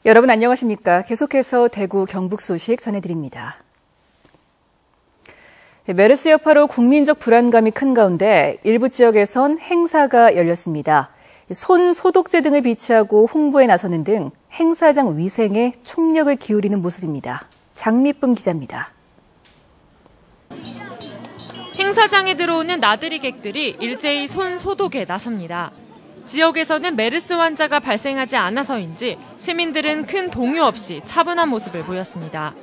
여러분 안녕하십니까? 계속해서 대구 경북 소식 전해드립니다. 메르스 여파로 국민적 불안감이 큰 가운데 일부 지역에선 행사가 열렸습니다. 손 소독제 등을 비치하고 홍보에 나서는 등 행사장 위생에 총력을 기울이는 모습입니다. 장미쁨 기자입니다. 행사장에 들어오는 나들이객들이 일제히 손 소독에 나섭니다. 지역에서는 메르스 환자가 발생하지 않아서인지 시민들은 큰 동요 없이 차분한 모습을 보였습니다.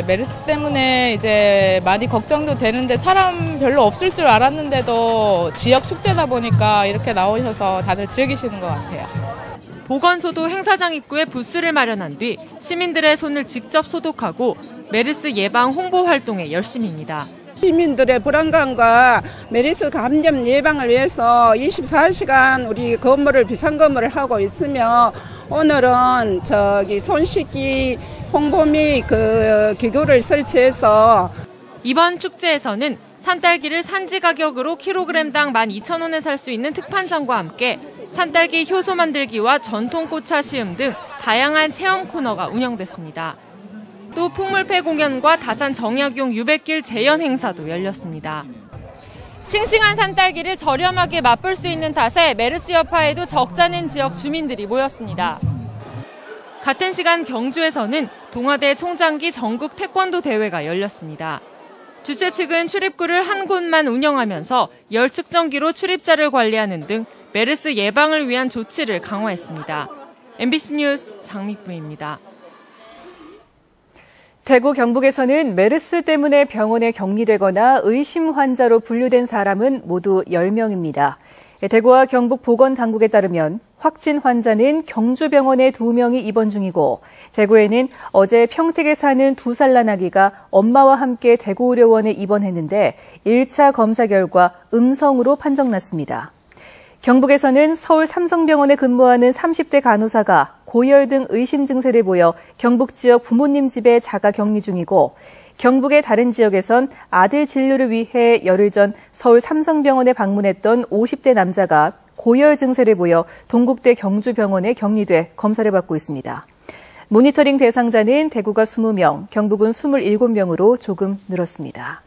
메르스 때문에 이제 많이 걱정도 되는데 사람 별로 없을 줄 알았는데도 지역 축제다 보니까 이렇게 나오셔서 다들 즐기시는 것 같아요. 보건소도 행사장 입구에 부스를 마련한 뒤 시민들의 손을 직접 소독하고 메르스 예방 홍보 활동에 열심입니다. 시민들의 불안감과 메르스 감염 예방을 위해서 24시간 우리 건물을 비상건물을 하고 있으며 오늘은 손 씻기 홍보 및 기구를 설치해서 이번 축제에서는 산딸기를 산지 가격으로 킬로그램당 12,000원에 살 수 있는 특판장과 함께 산딸기 효소 만들기와 전통 꽃차 시음 등 다양한 체험 코너가 운영됐습니다. 또 풍물패 공연과 다산 정약용 유백길 재연 행사도 열렸습니다. 싱싱한 산딸기를 저렴하게 맛볼 수 있는 탓에 메르스 여파에도 적잖은 지역 주민들이 모였습니다. 같은 시간 경주에서는 동아대 총장기 전국 태권도 대회가 열렸습니다. 주최 측은 출입구를 한 곳만 운영하면서 열 측정기로 출입자를 관리하는 등 메르스 예방을 위한 조치를 강화했습니다. MBC 뉴스 장미쁨입니다. 대구 경북에서는 메르스 때문에 병원에 격리되거나 의심 환자로 분류된 사람은 모두 10명입니다. 대구와 경북 보건당국에 따르면 확진 환자는 경주병원에 2명이 입원 중이고 대구에는 어제 평택에 사는 2살 난 아기가 엄마와 함께 대구의료원에 입원했는데 1차 검사 결과 음성으로 판정났습니다. 경북에서는 서울 삼성병원에 근무하는 30대 간호사가 고열 등 의심 증세를 보여 경북 지역 부모님 집에 자가 격리 중이고 경북의 다른 지역에선 아들 진료를 위해 열흘 전 서울 삼성병원에 방문했던 50대 남자가 고열 증세를 보여 동국대 경주병원에 격리돼 검사를 받고 있습니다. 모니터링 대상자는 대구가 20명, 경북은 27명으로 조금 늘었습니다.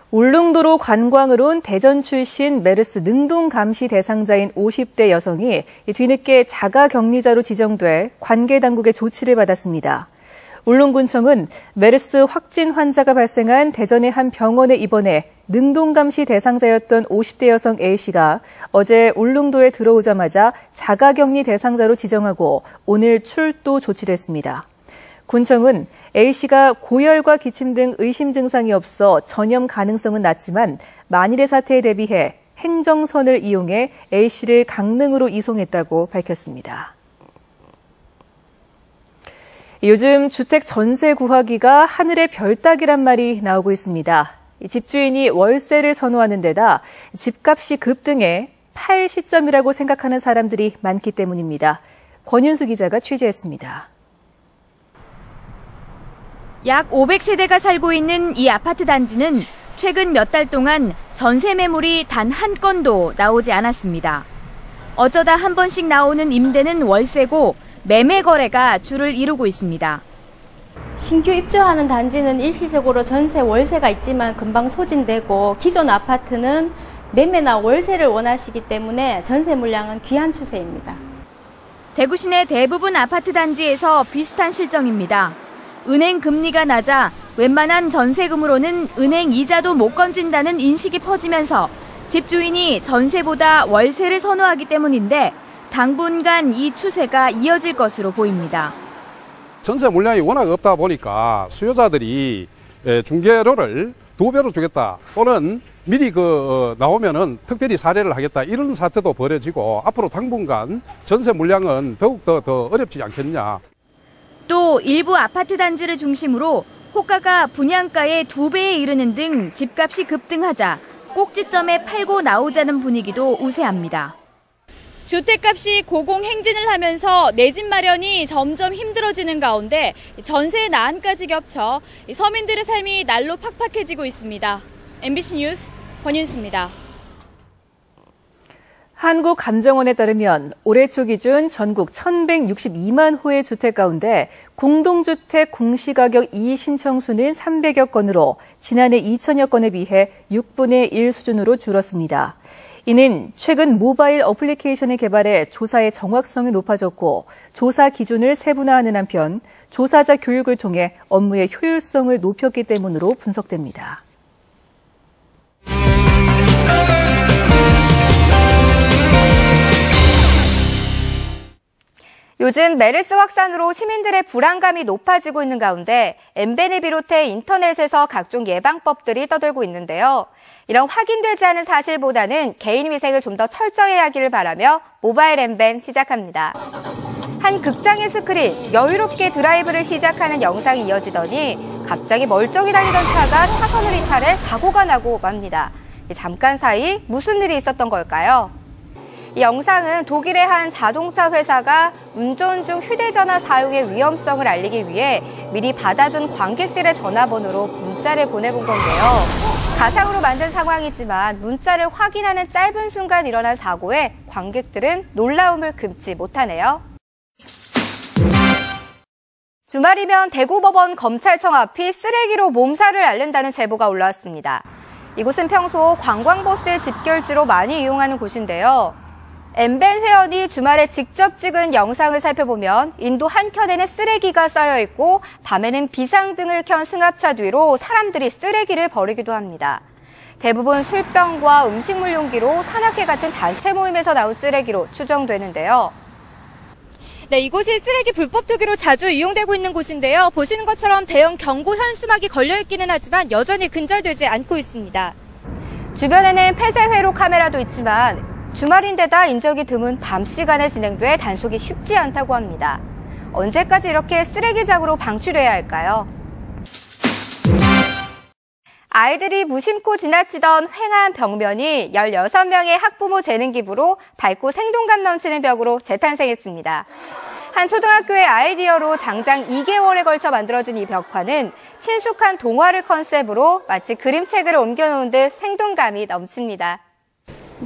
울릉도로 관광을 온 대전 출신 메르스 능동 감시 대상자인 50대 여성이 뒤늦게 자가 격리자로 지정돼 관계 당국의 조치를 받았습니다. 울릉군청은 메르스 확진 환자가 발생한 대전의 한 병원에 입원해 능동 감시 대상자였던 50대 여성 A씨가 어제 울릉도에 들어오자마자 자가 격리 대상자로 지정하고 오늘 출도 조치됐습니다. 군청은 A씨가 고열과 기침 등 의심 증상이 없어 전염 가능성은 낮지만 만일의 사태에 대비해 행정선을 이용해 A씨를 강릉으로 이송했다고 밝혔습니다. 요즘 주택 전세 구하기가 하늘의 별 따기란 말이 나오고 있습니다. 집주인이 월세를 선호하는 데다 집값이 급등해 팔 시점이라고 생각하는 사람들이 많기 때문입니다. 권윤수 기자가 취재했습니다. 약 500세대가 살고 있는 이 아파트 단지는 최근 몇 달 동안 전세 매물이 단 한 건도 나오지 않았습니다. 어쩌다 한 번씩 나오는 임대는 월세고 매매 거래가 주를 이루고 있습니다. 신규 입주하는 단지는 일시적으로 전세 월세가 있지만 금방 소진되고 기존 아파트는 매매나 월세를 원하시기 때문에 전세 물량은 귀한 추세입니다. 대구 시내 대부분 아파트 단지에서 비슷한 실정입니다. 은행 금리가 낮아 웬만한 전세금으로는 은행 이자도 못 건진다는 인식이 퍼지면서 집주인이 전세보다 월세를 선호하기 때문인데 당분간 이 추세가 이어질 것으로 보입니다. 전세 물량이 워낙 없다 보니까 수요자들이 중개료를 2배로 주겠다 또는 미리 나오면은 특별히 사례를 하겠다 이런 사태도 벌어지고 앞으로 당분간 전세 물량은 더욱더 어렵지 않겠냐. 또 일부 아파트 단지를 중심으로 호가가 분양가의 2배에 이르는 등 집값이 급등하자 꼭지점에 팔고 나오자는 분위기도 우세합니다. 주택값이 고공행진을 하면서 내 집 마련이 점점 힘들어지는 가운데 전세 난까지 겹쳐 서민들의 삶이 날로 팍팍해지고 있습니다. MBC 뉴스 권윤수입니다. 한국감정원에 따르면 올해 초 기준 전국 1,162만 호의 주택 가운데 공동주택 공시가격 이의 신청 수는 300여 건으로 지난해 2천여 건에 비해 6분의 1 수준으로 줄었습니다. 이는 최근 모바일 어플리케이션의 개발에 조사의 정확성이 높아졌고 조사 기준을 세분화하는 한편 조사자 교육을 통해 업무의 효율성을 높였기 때문으로 분석됩니다. 요즘 메르스 확산으로 시민들의 불안감이 높아지고 있는 가운데 MBN을 비롯해 인터넷에서 각종 예방법들이 떠돌고 있는데요. 이런 확인되지 않은 사실보다는 개인 위생을 좀 더 철저히 하기를 바라며 모바일 MBN 시작합니다. 한 극장의 스크린, 여유롭게 드라이브를 시작하는 영상이 이어지더니 갑자기 멀쩡히 달리던 차가 차선을 이탈해 사고가 나고 맙니다. 잠깐 사이 무슨 일이 있었던 걸까요? 이 영상은 독일의 한 자동차 회사가 운전 중 휴대전화 사용의 위험성을 알리기 위해 미리 받아둔 관객들의 전화번호로 문자를 보내본 건데요. 가상으로 만든 상황이지만 문자를 확인하는 짧은 순간 일어난 사고에 관객들은 놀라움을 금치 못하네요. 주말이면 대구법원 검찰청 앞이 쓰레기로 몸살을 앓는다는 제보가 올라왔습니다. 이곳은 평소 관광버스의 집결지로 많이 이용하는 곳인데요. MBN 회원이 주말에 직접 찍은 영상을 살펴보면 인도 한켠에는 쓰레기가 쌓여있고 밤에는 비상등을 켠 승합차 뒤로 사람들이 쓰레기를 버리기도 합니다. 대부분 술병과 음식물 용기로 산악회 같은 단체 모임에서 나온 쓰레기로 추정되는데요. 네, 이곳이 쓰레기 불법 투기로 자주 이용되고 있는 곳인데요. 보시는 것처럼 대형 경고 현수막이 걸려있기는 하지만 여전히 근절되지 않고 있습니다. 주변에는 폐쇄 회로 카메라도 있지만 주말인데다 인적이 드문 밤 시간에 진행돼 단속이 쉽지 않다고 합니다. 언제까지 이렇게 쓰레기장으로 방출해야 할까요? 아이들이 무심코 지나치던 횡한 벽면이 16명의 학부모 재능 기부로 밝고 생동감 넘치는 벽으로 재탄생했습니다. 한 초등학교의 아이디어로 장장 2개월에 걸쳐 만들어진 이 벽화는 친숙한 동화를 컨셉으로 마치 그림책을 옮겨놓은 듯 생동감이 넘칩니다.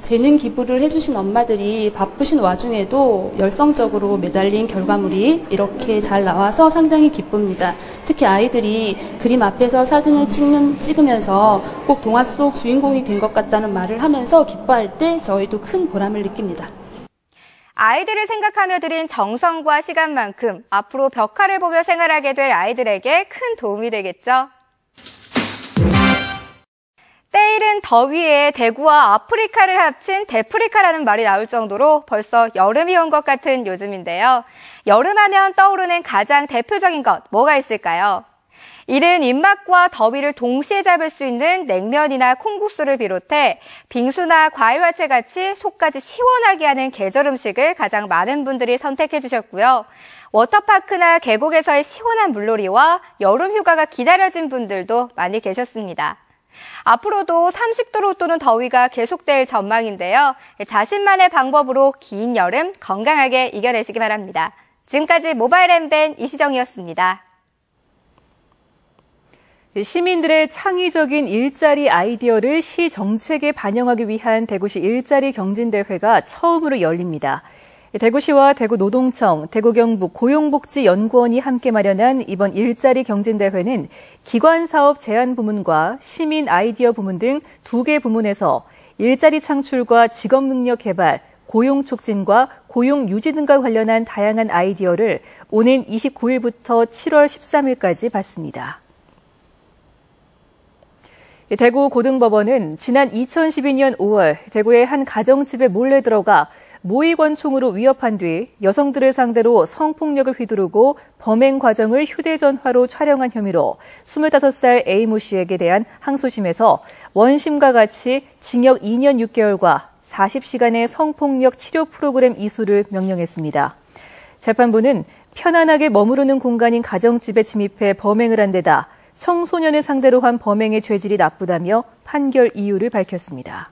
재능 기부를 해주신 엄마들이 바쁘신 와중에도 열성적으로 매달린 결과물이 이렇게 잘 나와서 상당히 기쁩니다. 특히 아이들이 그림 앞에서 사진을 찍으면서 꼭 동화 속 주인공이 된 것 같다는 말을 하면서 기뻐할 때 저희도 큰 보람을 느낍니다. 아이들을 생각하며 들인 정성과 시간만큼 앞으로 벽화를 보며 생활하게 될 아이들에게 큰 도움이 되겠죠. 때이른 더위에 대구와 아프리카를 합친 대프리카라는 말이 나올 정도로 벌써 여름이 온 것 같은 요즘인데요. 여름하면 떠오르는 가장 대표적인 것 뭐가 있을까요? 이른 입맛과 더위를 동시에 잡을 수 있는 냉면이나 콩국수를 비롯해 빙수나 과일화채 같이 속까지 시원하게 하는 계절 음식을 가장 많은 분들이 선택해 주셨고요. 워터파크나 계곡에서의 시원한 물놀이와 여름 휴가가 기다려진 분들도 많이 계셨습니다. 앞으로도 30도로 도는 더위가 계속될 전망인데요. 자신만의 방법으로 긴 여름 건강하게 이겨내시기 바랍니다. 지금까지 모바일 MBN 이시정이었습니다. 시민들의 창의적인 일자리 아이디어를 시 정책에 반영하기 위한 대구시 일자리 경진대회가 처음으로 열립니다. 대구시와 대구노동청, 대구경북 고용복지연구원이 함께 마련한 이번 일자리 경진대회는 기관사업제안부문과 시민 아이디어 부문 등 2개 부문에서 일자리 창출과 직업능력 개발, 고용 촉진과 고용 유지 등과 관련한 다양한 아이디어를 오는 29일부터 7월 13일까지 받습니다. 대구고등법원은 지난 2012년 5월 대구의 한 가정집에 몰래 들어가 모의권총으로 위협한 뒤 여성들을 상대로 성폭력을 휘두르고 범행 과정을 휴대전화로 촬영한 혐의로 25살 A모 씨에게 대한 항소심에서 원심과 같이 징역 2년 6개월과 40시간의 성폭력 치료 프로그램 이수를 명령했습니다. 재판부는 편안하게 머무르는 공간인 가정집에 침입해 범행을 한 데다 청소년을 상대로 한 범행의 죄질이 나쁘다며 판결 이유를 밝혔습니다.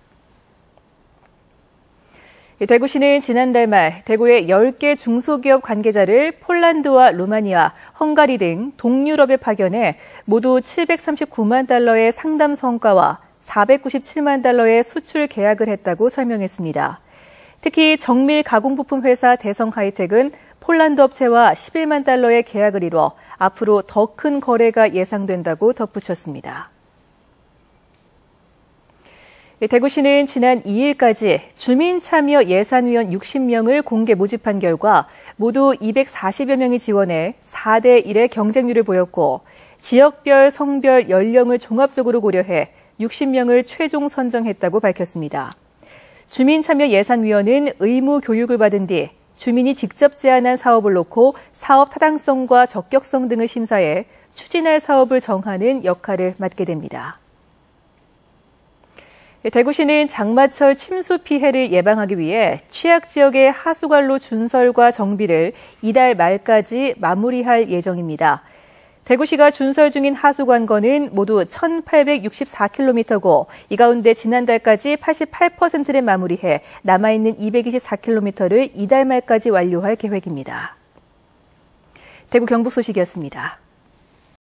대구시는 지난달 말 대구의 10개 중소기업 관계자를 폴란드와 루마니아, 헝가리 등 동유럽에 파견해 모두 739만 달러의 상담 성과와 497만 달러의 수출 계약을 했다고 설명했습니다. 특히 정밀 가공부품 회사 대성하이텍은 폴란드 업체와 11만 달러의 계약을 이뤄 앞으로 더 큰 거래가 예상된다고 덧붙였습니다. 대구시는 지난 2일까지 주민참여예산위원 60명을 공개 모집한 결과 모두 240여 명이 지원해 4대 1의 경쟁률을 보였고 지역별, 성별, 연령을 종합적으로 고려해 60명을 최종 선정했다고 밝혔습니다. 주민참여예산위원은 의무 교육을 받은 뒤 주민이 직접 제안한 사업을 놓고 사업 타당성과 적격성 등을 심사해 추진할 사업을 정하는 역할을 맡게 됩니다. 대구시는 장마철 침수 피해를 예방하기 위해 취약 지역의 하수관로 준설과 정비를 이달 말까지 마무리할 예정입니다. 대구시가 준설 중인 하수관건은 모두 1,864km고 이 가운데 지난달까지 88%를 마무리해 남아있는 224km를 이달 말까지 완료할 계획입니다. 대구 경북 소식이었습니다.